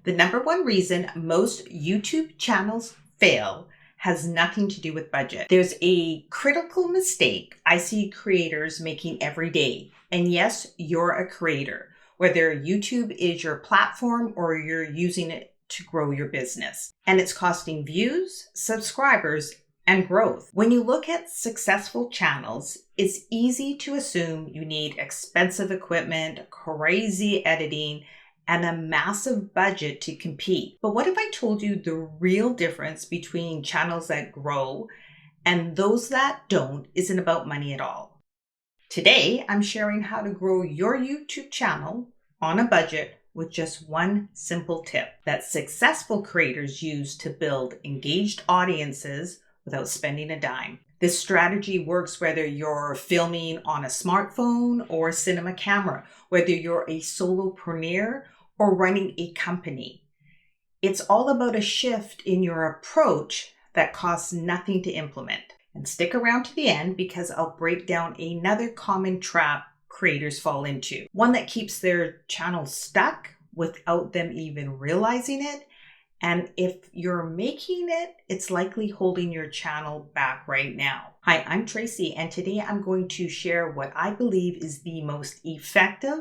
The number one reason most YouTube channels fail has nothing to do with budget. There's a critical mistake I see creators making every day. And yes, you're a creator, whether YouTube is your platform or you're using it to grow your business. And it's costing views, subscribers, and growth. When you look at successful channels, it's easy to assume you need expensive equipment, crazy editing, and a massive budget to compete. But what if I told you the real difference between channels that grow and those that don't isn't about money at all? Today, I'm sharing how to grow your YouTube channel on a budget with just one simple tip that successful creators use to build engaged audiences without spending a dime. This strategy works whether you're filming on a smartphone or a cinema camera, whether you're a solopreneur or running a company. It's all about a shift in your approach that costs nothing to implement. And stick around to the end because I'll break down another common trap creators fall into, one that keeps their channel stuck without them even realizing it. And if you're making it, it's likely holding your channel back right now. Hi, I'm Traci, and today I'm going to share what I believe is the most effective,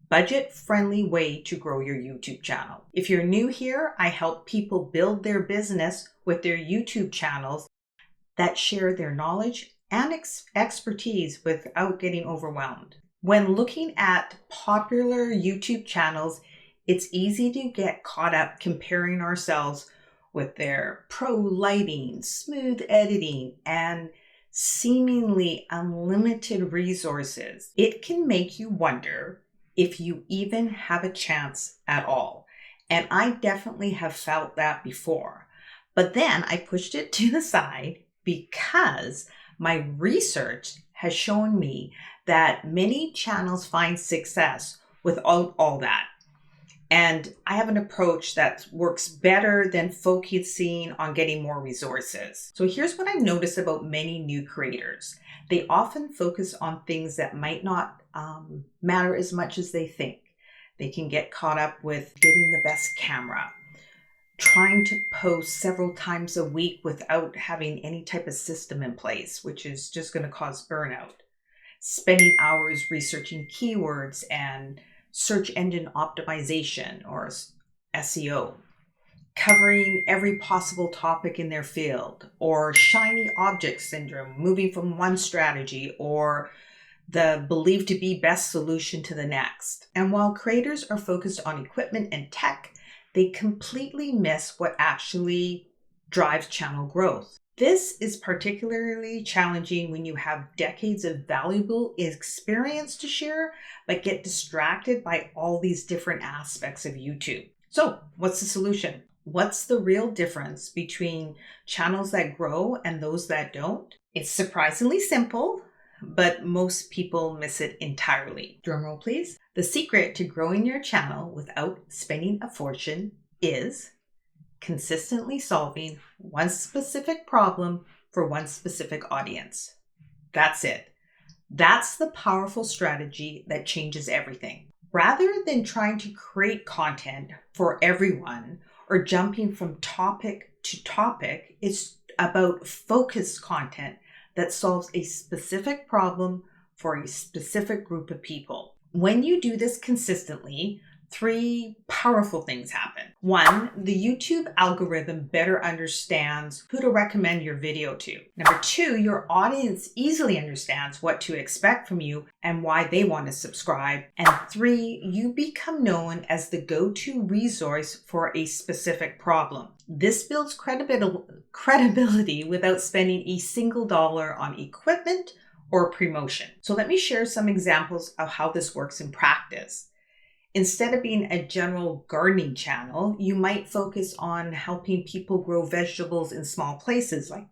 budget-friendly way to grow your YouTube channel. If you're new here, I help people build their business with their YouTube channels that share their knowledge and expertise without getting overwhelmed. When looking at popular YouTube channels, it's easy to get caught up comparing ourselves with their pro lighting, smooth editing, and seemingly unlimited resources. It can make you wonder if you even have a chance at all. And I definitely have felt that before. But then I pushed it to the side because my research has shown me that many channels find success without all that. And I have an approach that works better than focusing on getting more resources. So here's what I've noticed about many new creators. They often focus on things that might not matter as much as they think. They can get caught up with getting the best camera, trying to post several times a week without having any type of system in place, which is just going to cause burnout, spending hours researching keywords and search engine optimization or SEO, covering every possible topic in their field, or shiny object syndrome, moving from one strategy or the believed to be best solution to the next. And while creators are focused on equipment and tech, they completely miss what actually drives channel growth. This is particularly challenging when you have decades of valuable experience to share, but get distracted by all these different aspects of YouTube. So, what's the solution? What's the real difference between channels that grow and those that don't? It's surprisingly simple, but most people miss it entirely. Drumroll, please. The secret to growing your channel without spending a fortune is consistently solving one specific problem for one specific audience. That's it. That's the powerful strategy that changes everything. Rather than trying to create content for everyone or jumping from topic to topic, it's about focused content that solves a specific problem for a specific group of people. When you do this consistently, three powerful things happen. One, the YouTube algorithm better understands who to recommend your video to. Number two, your audience easily understands what to expect from you and why they want to subscribe. And three, you become known as the go-to resource for a specific problem. This builds credibility without spending a single dollar on equipment or promotion. So let me share some examples of how this works in practice. Instead of being a general gardening channel, you might focus on helping people grow vegetables in small places like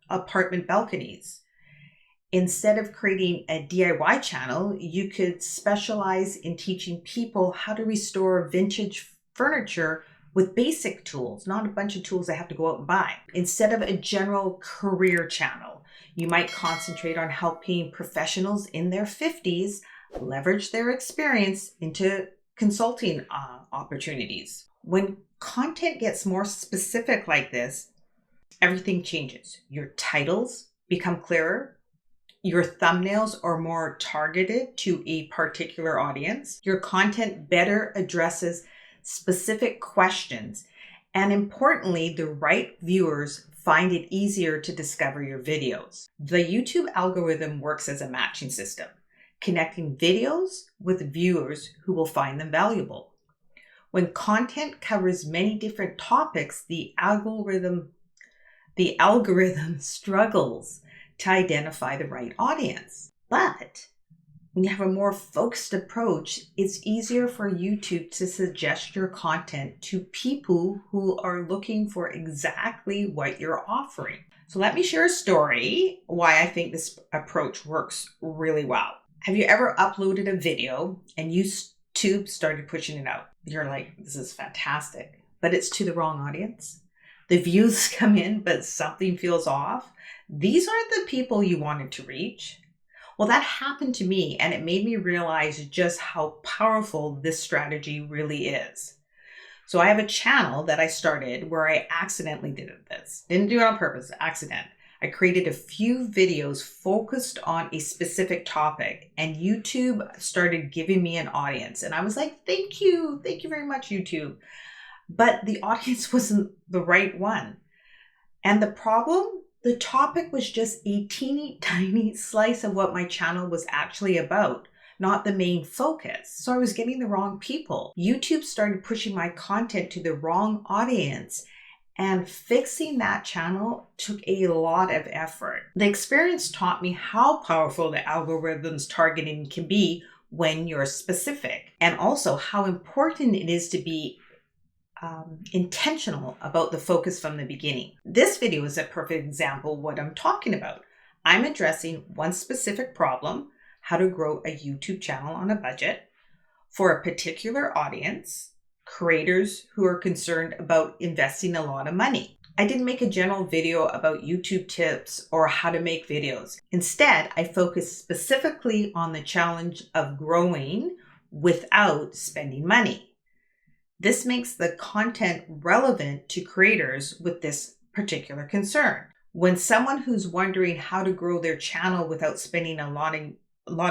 apartment balconies. Instead of creating a DIY channel, you could specialize in teaching people how to restore vintage furniture with basic tools, not a bunch of tools they have to go out and buy. Instead of a general career channel, you might concentrate on helping professionals in their 50s leverage their experience into consulting opportunities. When content gets more specific like this, everything changes. Your titles become clearer. Your thumbnails are more targeted to a particular audience. Your content better addresses specific questions. And importantly, the right viewers find it easier to discover your videos. The YouTube algorithm works as a matching system, connecting videos with viewers who will find them valuable. When content covers many different topics, the algorithm struggles to identify the right audience. But when you have a more focused approach, it's easier for YouTube to suggest your content to people who are looking for exactly what you're offering. So let me share a story why I think this approach works really well. Have you ever uploaded a video and YouTube started pushing it out? You're like, this is fantastic, but it's to the wrong audience. The views come in, but something feels off. These aren't the people you wanted to reach. Well, that happened to me, and it made me realize just how powerful this strategy really is. So I have a channel that I started where I accidentally did this. Didn't do it on purpose, accident. I created a few videos focused on a specific topic, and YouTube started giving me an audience. And I was like, thank you very much, YouTube. But the audience wasn't the right one. And the problem? The topic was just a teeny tiny slice of what my channel was actually about, not the main focus. So I was getting the wrong people. YouTube started pushing my content to the wrong audience, and fixing that channel took a lot of effort. The experience taught me how powerful the algorithm's targeting can be when you're specific, and also how important it is to be intentional about the focus from the beginning. This video is a perfect example of what I'm talking about. I'm addressing one specific problem, how to grow a YouTube channel on a budget for a particular audience, creators who are concerned about investing a lot of money. I didn't make a general video about YouTube tips or how to make videos. Instead, I focused specifically on the challenge of growing without spending money. This makes the content relevant to creators with this particular concern. When someone who's wondering how to grow their channel without spending a lot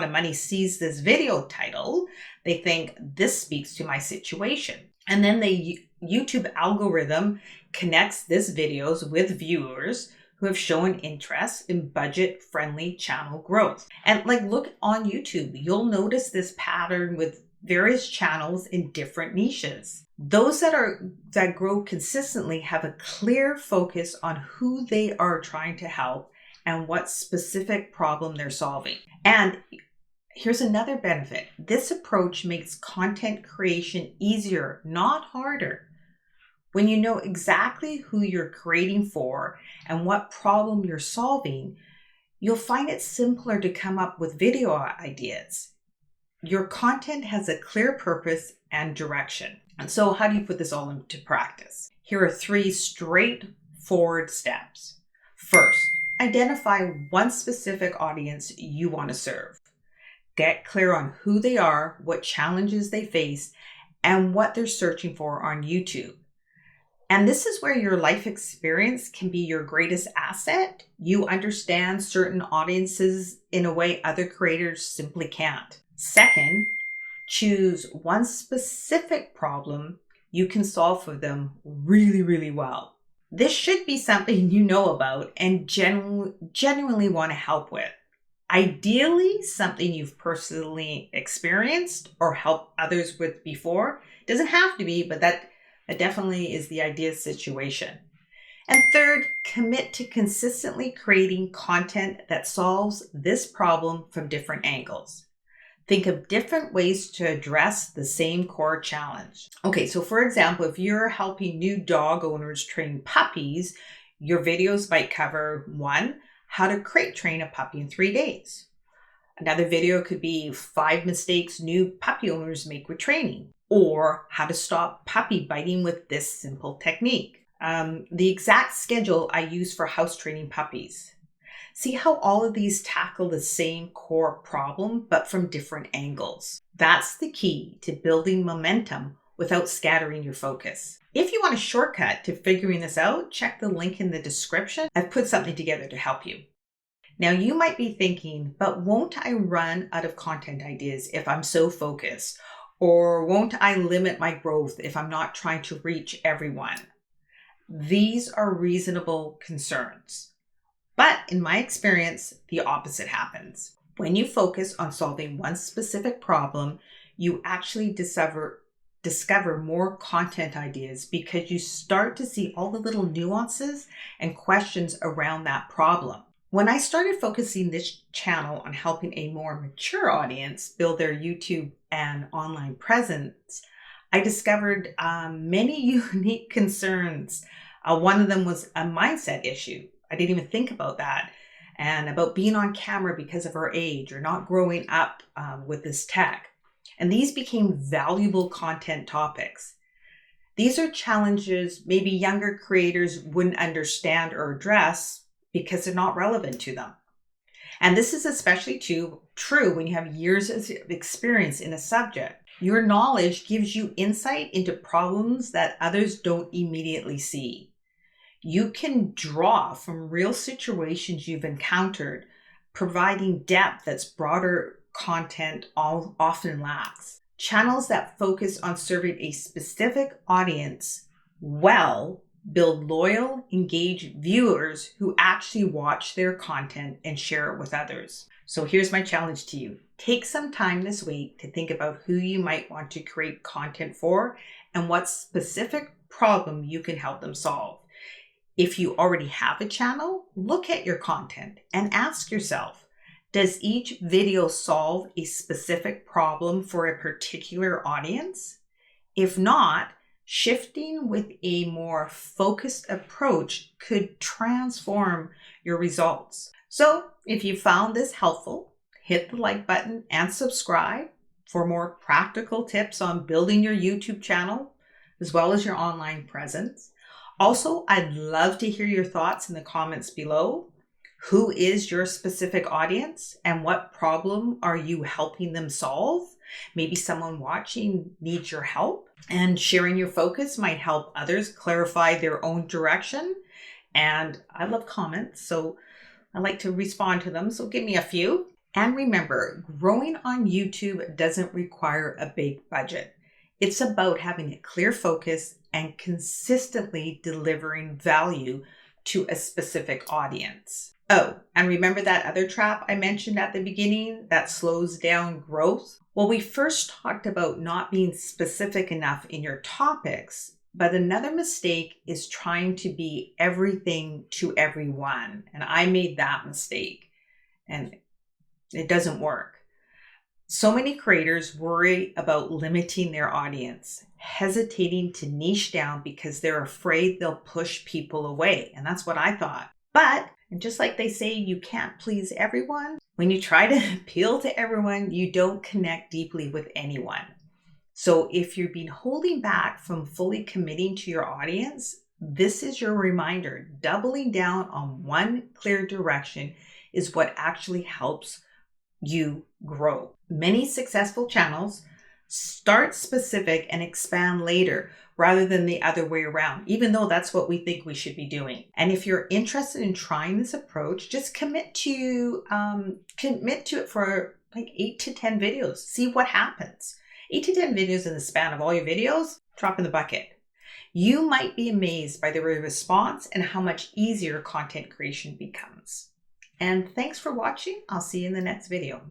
of money sees this video title, they think this speaks to my situation. And then the YouTube algorithm connects this videos with viewers who have shown interest in budget-friendly channel growth. And look on YouTube, you'll notice this pattern with various channels in different niches. Those that grow consistently have a clear focus on who they are trying to help and what specific problem they're solving. And here's another benefit. This approach makes content creation easier, not harder. When you know exactly who you're creating for and what problem you're solving, you'll find it simpler to come up with video ideas. Your content has a clear purpose and direction. And so how do you put this all into practice? Here are 3 straightforward steps. First, identify one specific audience you want to serve. Get clear on who they are, what challenges they face, and what they're searching for on YouTube. And this is where your life experience can be your greatest asset. You understand certain audiences in a way other creators simply can't. Second, choose one specific problem you can solve for them really, really well. This should be something you know about and genuinely want to help with. Ideally, something you've personally experienced or helped others with before. It doesn't have to be, but that definitely is the ideal situation. And third, commit to consistently creating content that solves this problem from different angles. Think of different ways to address the same core challenge. Okay, so for example, if you're helping new dog owners train puppies, your videos might cover 1, how to crate train a puppy in 3 days. Another video could be 5 mistakes new puppy owners make with training, or how to stop puppy biting with this simple technique. The exact schedule I use for house training puppies. See how all of these tackle the same core problem, but from different angles. That's the key to building momentum without scattering your focus. If you want a shortcut to figuring this out, check the link in the description. I've put something together to help you. Now you might be thinking, but won't I run out of content ideas if I'm so focused? Or won't I limit my growth if I'm not trying to reach everyone? These are reasonable concerns. But in my experience, the opposite happens. When you focus on solving one specific problem, you actually discover more content ideas because you start to see all the little nuances and questions around that problem. When I started focusing this channel on helping a more mature audience build their YouTube and online presence, I discovered many unique concerns. One of them was a mindset issue. I didn't even think about that. And about being on camera because of our age or not growing up with this tech. And these became valuable content topics. These are challenges maybe younger creators wouldn't understand or address because they're not relevant to them. And this is especially true when you have years of experience in a subject. Your knowledge gives you insight into problems that others don't immediately see. You can draw from real situations you've encountered, providing depth that's broader content often lacks. Channels that focus on serving a specific audience well build loyal, engaged viewers who actually watch their content and share it with others. So here's my challenge to you. Take some time this week to think about who you might want to create content for and what specific problem you can help them solve. If you already have a channel, look at your content and ask yourself, does each video solve a specific problem for a particular audience? If not, shifting with a more focused approach could transform your results. So if you found this helpful, hit the like button and subscribe for more practical tips on building your YouTube channel, as well as your online presence. Also, I'd love to hear your thoughts in the comments below. Who is your specific audience and what problem are you helping them solve? Maybe someone watching needs your help, and sharing your focus might help others clarify their own direction. And I love comments, so I like to respond to them. So give me a few. And remember, growing on YouTube doesn't require a big budget. It's about having a clear focus and consistently delivering value to a specific audience. Oh, and remember that other trap I mentioned at the beginning that slows down growth? Well, we first talked about not being specific enough in your topics, but another mistake is trying to be everything to everyone. And I made that mistake, and it doesn't work. So many creators worry about limiting their audience, hesitating to niche down because they're afraid they'll push people away. And that's what I thought. But, and just like they say, you can't please everyone. When you try to appeal to everyone, you don't connect deeply with anyone. So if you've been holding back from fully committing to your audience, this is your reminder. Doubling down on one clear direction is what actually helps you grow. Many successful channels start specific and expand later rather than the other way around, even though that's what we think we should be doing. And if you're interested in trying this approach, just commit to it for like 8 to 10 videos. See what happens. 8 to 10 videos in the span of all your videos, drop in the bucket. You might be amazed by the response and how much easier content creation becomes. And thanks for watching. I'll see you in the next video.